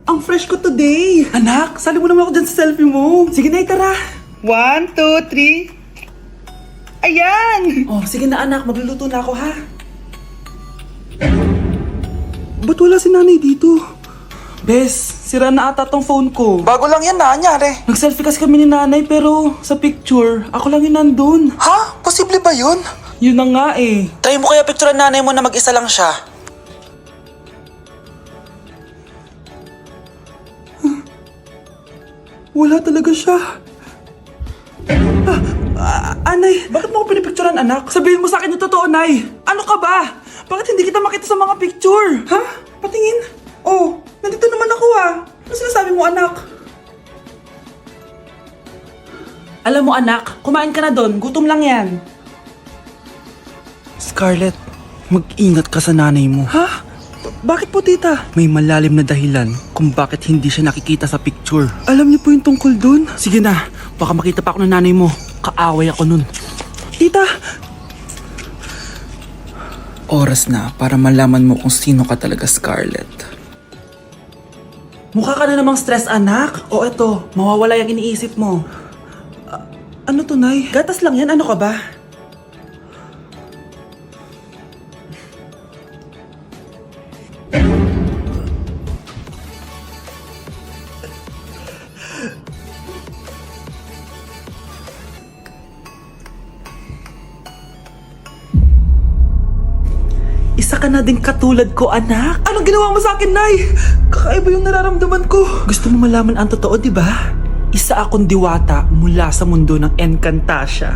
Ang fresh ko today. Anak, sali mo naman ako dyan sa selfie mo. Sige na, tara. 1, 2, 3. Ayan! Oh, sige na anak, magluluto na ako ha. Ba't wala si nanay dito? Bes, sira na ata tong phone ko. Bago lang yan na, anyari? Nag-selfie kasi kami ni nanay pero sa picture, ako lang yung nandun. Ha? Posible ba yun? Yun na nga eh. Try mo kaya picturean nanay mo na mag-isa lang siya. Wala talaga siya. Anay, bakit mo ako pinipicturean anak? Sabihin mo sa akin yung totoo, Nay. Ano ka ba? Bakit hindi kita makita sa mga picture? Ha? Patingin? Oh, nandito naman ako ah. Ano sinasabi mo anak? Alam mo anak, kumain ka na doon. Gutom lang yan. Scarlett, mag-ingat ka sa nanay mo. Ha? Bakit po tita? May malalim na dahilan kung bakit hindi siya nakikita sa picture. Alam niyo po yung tungkol doon? Sige na, baka makita pa ako ng nanay mo. Kaaway ako nun. Tita! Oras na para malaman mo kung sino ka talaga, Scarlett. Mukha ka na namang stress anak. O eto, mawawala yung iniisip mo. Ano to, Nay? Gatas lang yan, ano ka ba? Isa ka na din katulad ko, anak. Anong ginawa mo sa akin, Nay? Kakaiba yung nararamdaman ko. Gusto mo malaman ang totoo, di ba? Isa akong diwata mula sa mundo ng Encantasia.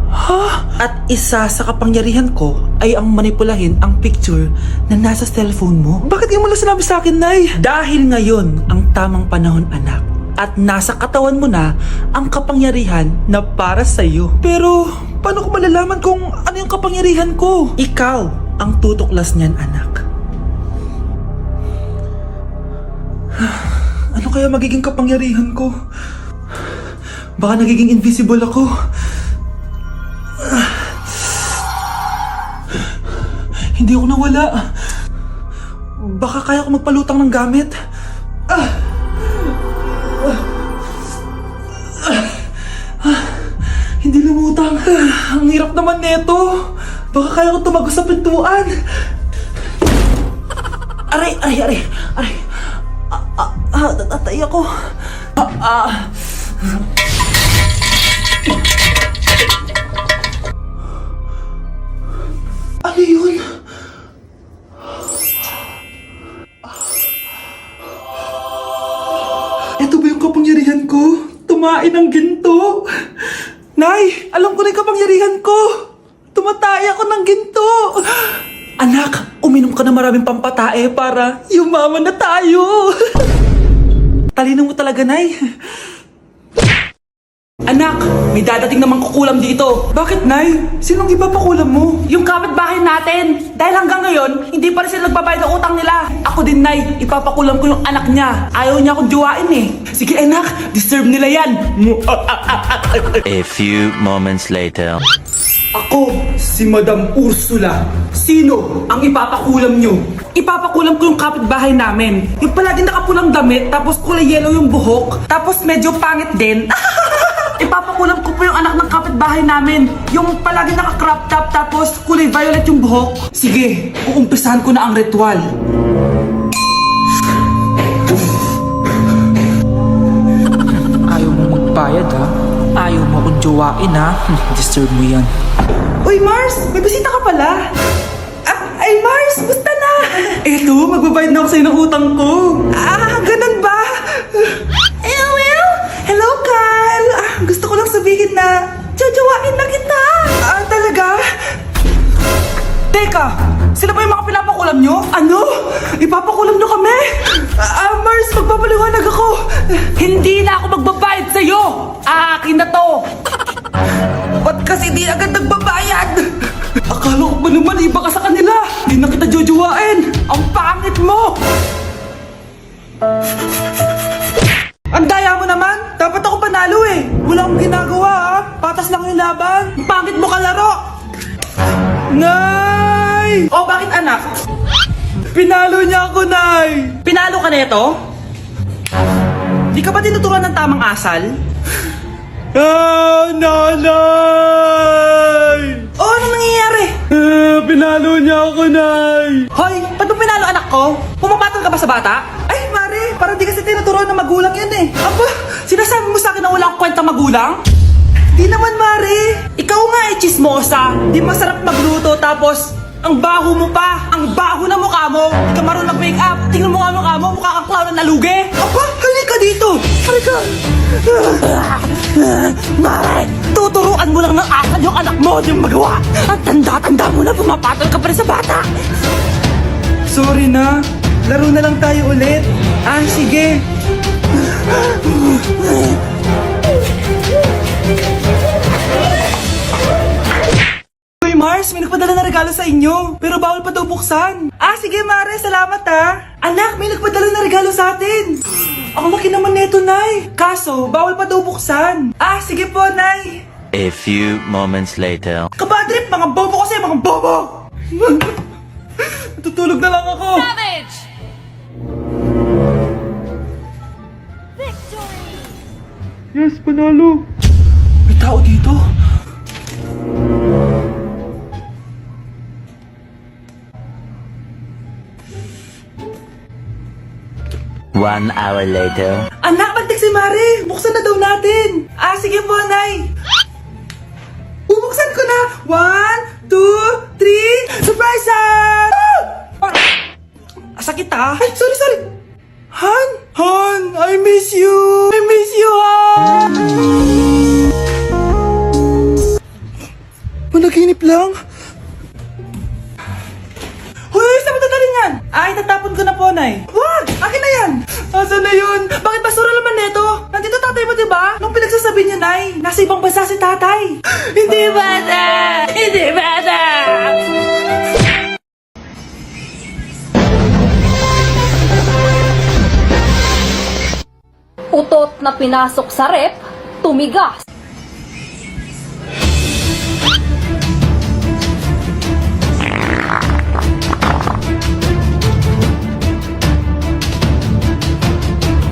Ha? At isa sa kapangyarihan ko ay ang manipulahin ang picture na nasa cellphone mo. Bakit di mo lang sinabi sa akin, Nay? Dahil ngayon ang tamang panahon, anak. At nasa katawan mo na ang kapangyarihan na para sa'yo. Pero, paano ko malalaman kung ano yung kapangyarihan ko? Ikaw ang tutuklas niyan, anak. Ano kaya magiging kapangyarihan ko? Baka nagiging invisible ako. Hindi ako nawala. Baka kaya ko magpalutang ng gamit. Hindi lumutang. Ang hirap naman neto. Baka kaya ko tumagos sa pintuan. Aray, aray, aray, aray. Natatay ako. Ano yun? Ito ba yung kapangyarihan ko? Tumain ng ginto. Nay, alam ko na yung kapangyarihan ko. Tumatay ako ng ginto. Anak, uminom ka na maraming pampatae para yumaman na tayo. Talino mo talaga, Nay. Anak, may dadating namang kukulam dito. Bakit, Nay? Sinong ipapakulam mo? Yung kapitbahay natin. Dahil hanggang ngayon, hindi pa rin sila nagbabayad ng utang nila. Ako din, Nay. Ipapakulam ko yung anak niya. Ayaw niya akong juwain eh. Sige, anak. Deserve nila yan. A few moments later. Ako, si Madam Ursula. Sino ang ipapakulam nyo? Ipapakulam ko yung kapitbahay namin. Yung palagi nakapulang damit, tapos kulay yellow yung buhok, tapos medyo pangit din. Ipapakulam ko po yung anak ng kapitbahay namin. Yung palagi naka-crop top, tapos kulay violet yung buhok. Sige, uumpisahan ko na ang ritual. Ayaw mo magbayad ha? Ayaw mo akong jowain ha? Deserve mo yan. Uy, Mars! May bisita ka pala! Ay, Mars! Gusto na! Eto, magbabayad na ako sa'yo ng utang ko. Ganun ba? Well, hello, Carl! Gusto ko lang sabihin na jajawain na kita! Talaga? Teka! Sila ba yung mga pinapakulam nyo? Ano? Ipapakulam nyo kami? Mars, magpapaliwanag ako! Hindi na ako magbabayad sa'yo! Akin na to! Ba't kasi di agad nagbabayad? Akala ko ba naman iba ka sa kanila? Di na kita jojowain! Ang pangit mo! Ang daya mo naman! Dapat ako panalo eh! Wala akong ginagawa ha! Patas lang yung laban! Ang pangit mo kalaro! Nay! O bakit anak? Pinalo niya ako, Nay! Pinalo ka neto? Di ka ba tinuturuan ng tamang asal? Nanay! Oh, ano nangyayari? Pinalo niya ako, Nay! Hoy, ba't mo pinalo anak ko? Pumapatol ka ba sa bata? Ay, Mare, parang di kasi tinuturuan ng magulang yan eh. Aba, sinasabi mo sa akin na wala akong kwentang magulang? Di naman, Mare. Ikaw nga eh, chismosa. Di masarap magluto tapos ang baho mo pa. Ang baho na mukha mo. Di ka marunong mag-make up. Tingnan mo nga mukha mo. Mukha kang clown na nalugi. Aba, halika dito. Halika. Mare, tuturuan mo lang ng asal yung anak mo. Di mo magawa. Ang tanda-tanda mo na pumapatol ka pa rin sa bata. Sorry na. Laro na lang tayo ulit. Sige. Uy, Mars, may nagpadala na regalo sa inyo. Pero bawal pa daw buksan. Sige, Mare. Salamat, Anak, may nagpadala na regalo sa atin. Ang laki naman neto, Nay. Kaso, bawal pa daw buksan. Sige po, Nay. A few moments later. Kabadrip, mga bobo kasi, mga bobo! Tutulog na lang ako. Savage! Yes, panalo. May tao dito. One hour later. Anak, bantik si Mare. Buksan na daw natin. Sige po, Nay. Bubuksan ko na. 1, 2, 3. Surprise! Sakit Ay, sorry. Han, I miss you. Han. Managinip lang. Hoy, saan mo dadalhin yan? Itatapon ko na po, Nay. Wag! Akin na yan! Asan na yun? Bakit basura naman neto? Nandito tatay mo, diba? Nung pinagsasabi niya, Nay, nasa ibang bansa si tatay. Hindi bata! Hindi bata! Utot na pinasok sa rep, tumigas.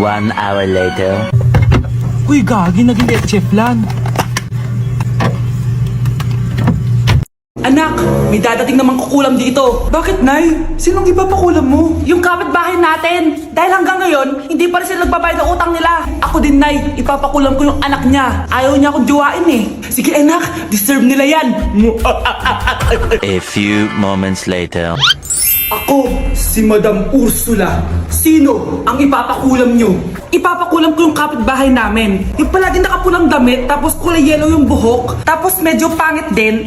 One hour later. Uy, gagi, naging leche flan. Anak, may dadating namang kukulam dito. Bakit, Nay? Sinong ipapakulam mo? Yung kapitbahay natin. Dahil hanggang ngayon, hindi pa rin sila nagbabayad ng utang nila. Ako din, Nay. Ipapakulam ko yung anak niya. Ayaw niya akong duwain eh. Sige, anak. Deserve nila yan. A few moments later. Ako, si Madam Ursula. Sino ang ipapakulam nyo? Ipapakulam ko yung kapitbahay namin. Yung palaging nakapulang damit, tapos kulay yellow yung buhok, tapos medyo pangit din.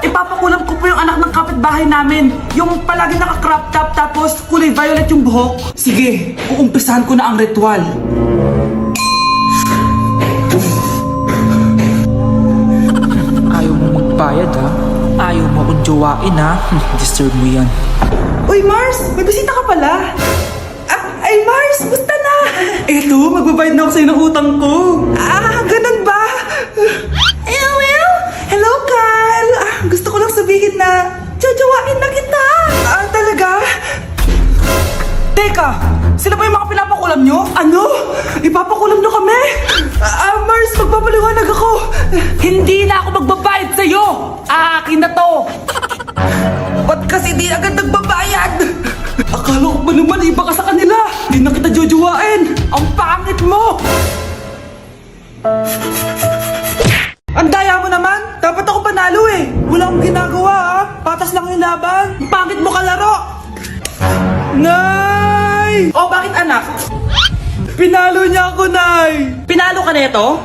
Ipapakulam ko po yung anak ng kapitbahay namin. Yung palaging naka-crop top, tapos kulay violet yung buhok. Sige, uumpisahan ko na ang ritual. Ayaw mo magbayad, Ayaw mo akong jowain, Deserve mo yan. Uy, Mars! May bisita ka pala! Ay, Mars! Gusto na! Eto, magbabayad na ako sa'yo ng utang ko. Ganun ba? Well, hello, Carl! Gusto ko lang sabihin na jojowain na kita! Talaga? Teka! Sila ba yung mga pinapakulam nyo? Ano? Ipapakulam nyo kami? Mars, magpapaliwanag ako! Hindi na ako magbabayad sa'yo! Akin na to! Ba't kasi di agad nagbabayad? Akala ko ba naman iba ka sa kanila? Di na kita jojowain! Ang pangit mo! Ang daya mo naman! Dapat ako panalo eh! Wala akong ginagawa Patas lang yung laban! Ang pangit mo kalaro! Nay! Bakit anak? Pinalo niya ako, Nay! Pinalo ka neto?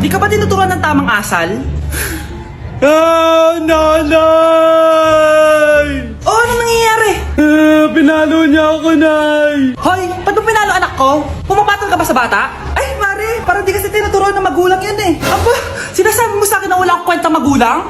Di ka ba tinuturuan ng tamang asal? Nanay! Ano nangyayari? Pinalo niya ako, Nay! Hoy, ba't mo pinalo anak ko? Pumapatol ka ba sa bata? Ay, Mare, parang di kasi tinuturuan ng magulang yan eh. Aba, sinasabi mo sa akin na wala akong kwentang magulang?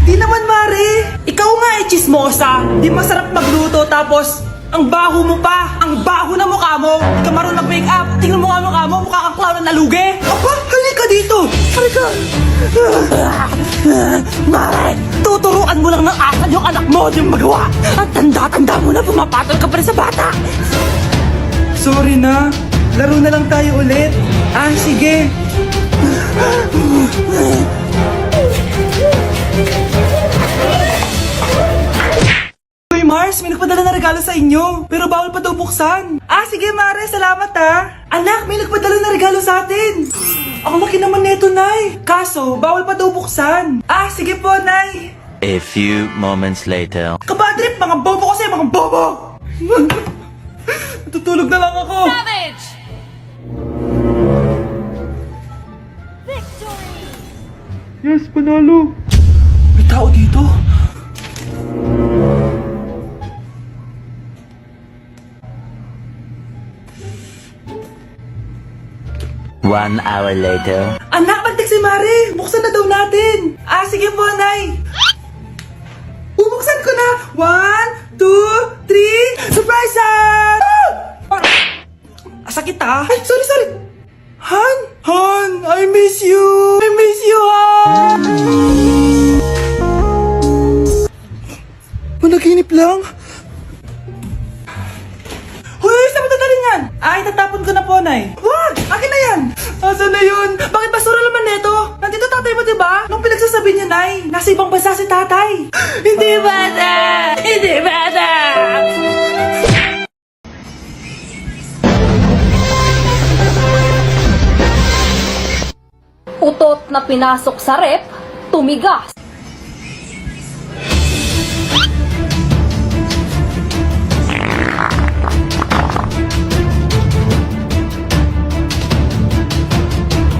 Di naman, Mare. Ikaw nga eh, chismosa. Di masarap magluto tapos Ang baho mo pa! Ang baho na mukha mo! Hindi ka marunong mag-make up! Tingnan mo nga mukha mo! Mukha kang clown na nalugi! Aba! Halika dito! Halika! Mare! Tuturuan mo lang ng asal yung anak mo! Di mo magawa! Ang tanda-tanda mo na pumapatol ka pa rin sa bata! Sorry na. Laro na lang tayo ulit. Ah, sige. Uy, Mars, may nagpadala na regalo sa inyo. Pero bawal pa daw buksan. Ah, sige, Mare. Salamat, ha. Anak, may nagpadala na regalo sa atin. Ang laki naman neto, Nay. Kaso, bawal pa daw buksan. Ah, sige po, Nay. A few moments later. Kabadrip, mga bobo kasi, mga bobo! Tutulog na lang ako. Savage! Victory! Yes, panalo. May tao dito. One hour later. Anak, bantik si Mare. Buksan na daw natin. Ah, sige po, Nay. Bubuksan ko na. 1, 2, 3. Surprise! Sakit ah. Ay, sorry. Han? Han, I miss you. I miss you, Han. Managinip lang. Hoy, saan mo dadalhin yan? Ay, tatapon ko na po, Nay. Wag! Akin na yan! Asan na yun? Bakit basura naman neto? Nandito tatay mo, diba? Nung pinagsasabi niya, Nay, nasa ibang bansa si tatay. Hindi bata! Hindi bata! Utot na pinasok sa rep, tumigas.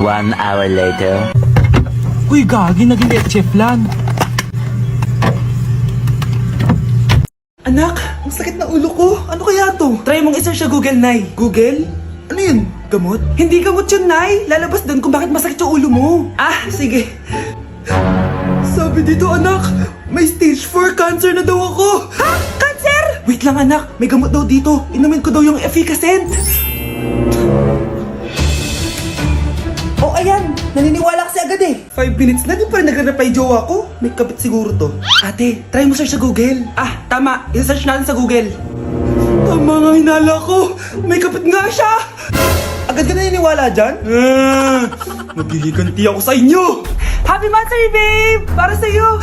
One hour later. Uy, gagi, naging leche flan. Anak, ang sakit na ulo ko. Ano kaya to? Try mong i-search sa Google, Nay. Google? Ano yun? Gamot? Hindi gamot yun, Nay. Lalabas doon kung bakit masakit yung ulo mo. Ah, sige. Sabi dito, anak, may stage 4 cancer na daw ako. Ha? Cancer? Wait lang, anak. May gamot daw dito. Inumin ko daw yung efficacent. Oh, ayan. Naniniwala kasi agad eh. 5 minutes na, di pa rin nagre-reply jowa ko. May kabit siguro to. Ate, try mo search sa Google. Ah, tama. I-search natin sa Google. Tama nga hinala ko. May kapit nga siya. Agad ka naniniwala dyan? Maghihiganti ako sa inyo. Happy Mansari, babe! Para sa'yo.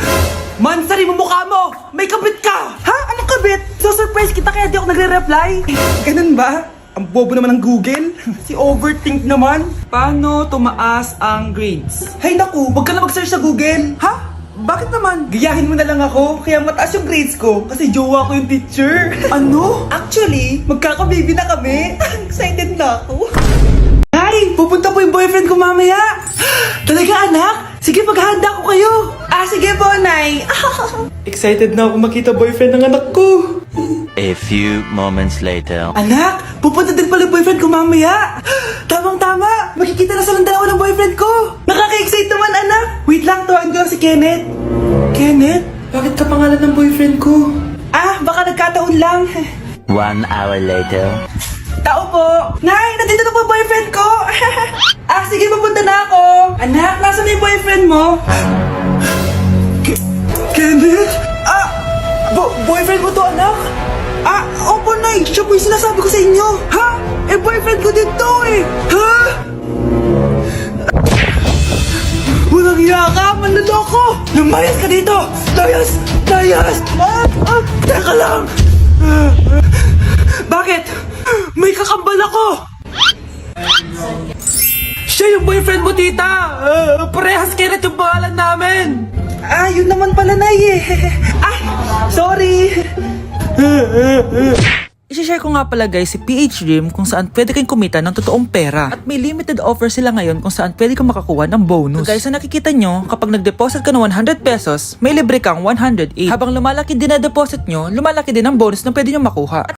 Mansari mo mukha mo. May kabit ka. Ha? Anong kabit? So surprise kita kaya di ako nagre-reply. Ganun ba? Ang bobo naman ng Google. Si overthink naman. Paano tumaas ang grades? Hay naku, wag ka na mag-search sa Google. Ha? Bakit naman? Gayahin mo na lang ako, kaya mataas yung grades ko kasi jowa ko yung teacher. Ano? Actually, magkakababy na kami. Excited na ako. Nay, pupunta po yung boyfriend ko mamaya. Talaga, anak? Sige, paghahanda ko kayo. Ah, sige po, Nay. Excited na ako makita boyfriend ng anak ko. A few moments later. Anak, pupunta din pala yung boyfriend ko mamaya. Tamang-tama, makikita na silang dalawa ng boyfriend ko. Nakaka-excite naman, anak. Wait lang, tuwan ko lang si Kenneth. Kenneth? Bakit ka pangalan ng boyfriend ko? Ah, baka nagkataon lang. 1 hour later. Tao po. Nay, nandito na po yung boyfriend ko. Ah, sige, pupunta na ako. Anak, nasa na yung boyfriend mo? Kenneth? Ah, boyfriend mo to, anak? Ah, opo, Nay. Siya po yung sinasabi ko sa inyo. Ha? Eh, boyfriend ko din to eh. Ha? Walang iya ka, manloloko. Lumayas ka dito. Layas! Layas! Teka lang. Bakit? May kakambal ako. Siya yung boyfriend mo, tita. Parehas Kenneth yung pangalan namin. Ah, yun naman pala, Nay eh. Ah, sorry. I-share ko nga pala guys si PH Dream kung saan pwede kayong kumita ng totoong pera. At may limited offer sila ngayon kung saan pwede kang makakuha ng bonus. So guys, na nakikita nyo, kapag nag-deposit ka ng 100 pesos, may libre kang 108. Habang lumalaki din na deposit nyo, lumalaki din ang bonus na pwede nyo makuha.